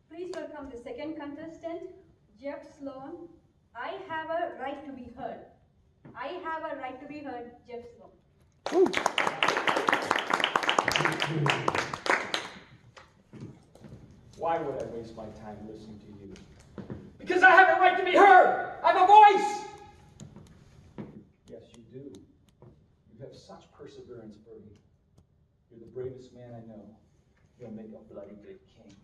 Please welcome the second contestant, Jeff Sloan. I have a right to be heard. I have a right to be heard, Jeff Sloan. Why would I waste my time listening to you? Because I have a right to be heard! I have a voice! Yes, you do. You have such perseverance, Bertie. You're the bravest man I know. You'll make a bloody good king.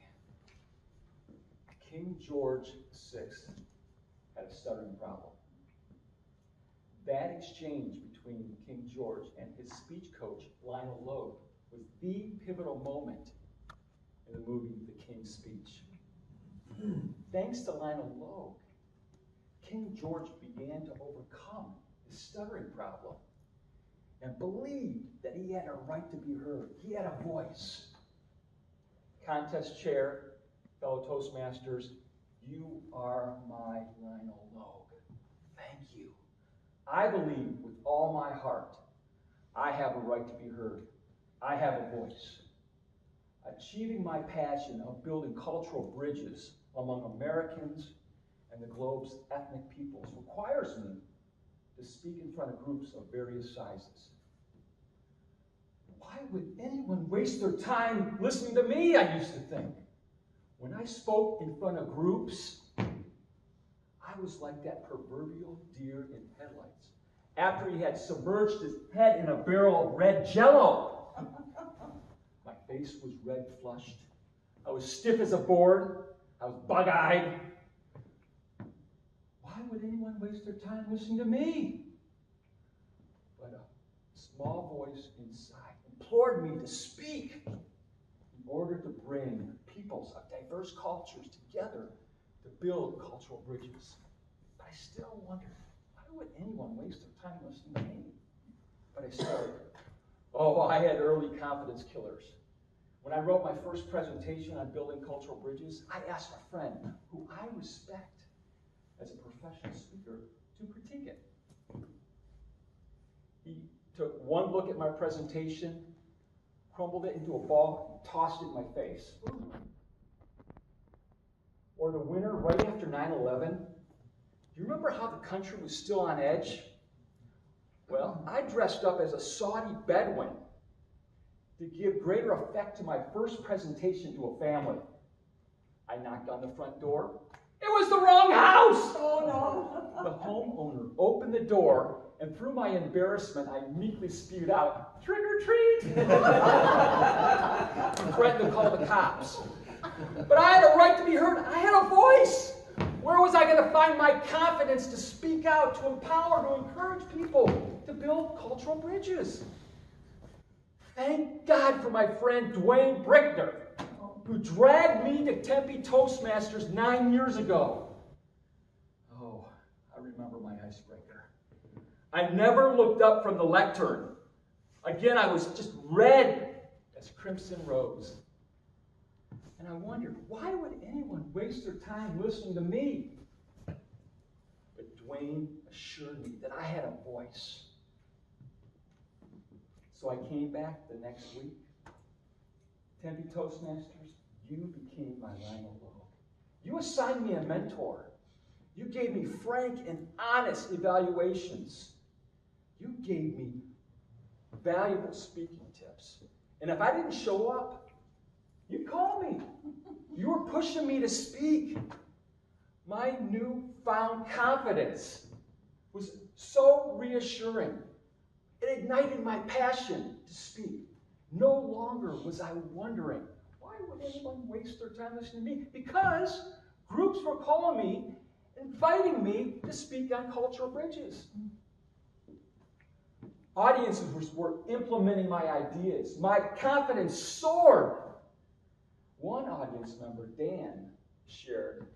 King George VI had a stuttering problem. That exchange between King George and his speech coach, Lionel Logue, was the pivotal moment in the movie The King's Speech. Thanks to Lionel Logue, King George began to overcome his stuttering problem and believed that he had a right to be heard. He had a voice. Contest chair, fellow Toastmasters, you are my Lionel Logue. Thank you. I believe with all my heart, I have a right to be heard. I have a voice. Achieving my passion of building cultural bridges among Americans and the globe's ethnic peoples requires me to speak in front of groups of various sizes. Why would anyone waste their time listening to me, I used to think. When I spoke in front of groups, I was like that proverbial deer in headlights after he had submerged his head in a barrel of red Jell-O. My face was red flushed. I was stiff as a board. I was bug-eyed. Why would anyone waste their time listening to me? But a small voice inside implored me to speak in order to bring peoples of diverse cultures together to build cultural bridges. But I still wondered, why would anyone waste their time listening to me? But I started. Oh, I had early confidence killers. When I wrote my first presentation on building cultural bridges, I asked a friend who I respect as a professional speaker to critique it. He took one look at my presentation, crumbled it into a ball, and tossed it in my face. Or the winter right after 9/11. Do you remember how the country was still on edge? Well, I dressed up as a Saudi Bedouin to give greater effect to my first presentation to a family. I knocked on the front door. It was the wrong house! Oh no. The homeowner opened the door, and through my embarrassment, I meekly spewed out, "Trick or treat!" and threatened to call the cops. But I had a right to be heard. I had a voice. Where was I going to find my confidence to speak out, to empower, to encourage people to build cultural bridges? Thank God for my friend Dwayne Brickner, who dragged me to Tempe Toastmasters 9 years ago. Oh, I remember my icebreaker. I never looked up from the lectern. Again, I was just red as crimson rose. And I wondered, why would anyone waste their time listening to me? But Dwayne assured me that I had a voice. So I came back the next week. Tempe Toastmasters, you became my Lionel Logue. You assigned me a mentor. You gave me frank and honest evaluations. You gave me valuable speaking tips. And if I didn't show up, you'd call me. You were pushing me to speak. My newfound confidence was so reassuring. It ignited my passion to speak. No longer was I wondering, why would anyone waste their time listening to me? Because groups were calling me, inviting me to speak on cultural bridges. Audiences were implementing my ideas. My confidence soared. One audience member, Dan, shared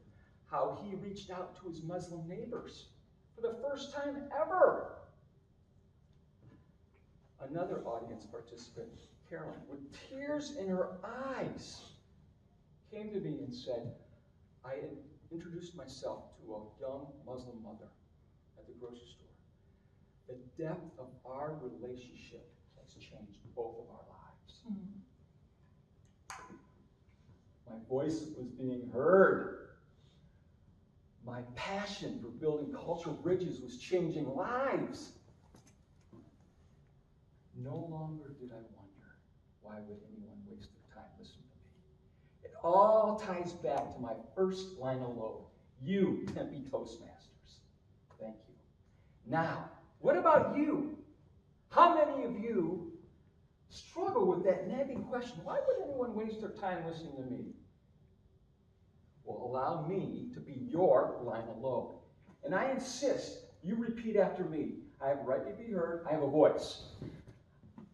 how he reached out to his Muslim neighbors for the first time ever. Another audience participant, Carolyn, with tears in her eyes, came to me and said, I had introduced myself to a young Muslim mother at the grocery store. The depth of our relationship has changed both of our lives. voice was being heard. My passion for building cultural bridges was changing lives. No longer did I wonder, why would anyone waste their time listening to me? It all ties back to my first line of load. You, Tempe Toastmasters. Thank you. Now, what about you? How many of you struggle with that nagging question, why would anyone waste their time listening to me? Well, allow me to be your line of load. And I insist you repeat after me. I have a right to be heard. I have a voice.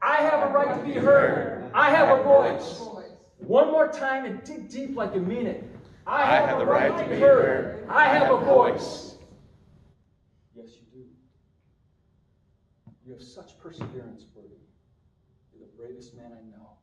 I have a right to be heard. I have a voice. One more time and dig deep like you mean it. I have a right to be heard. I have a voice. Yes, you do. You have such perseverance, Bertie. You're the bravest man I know.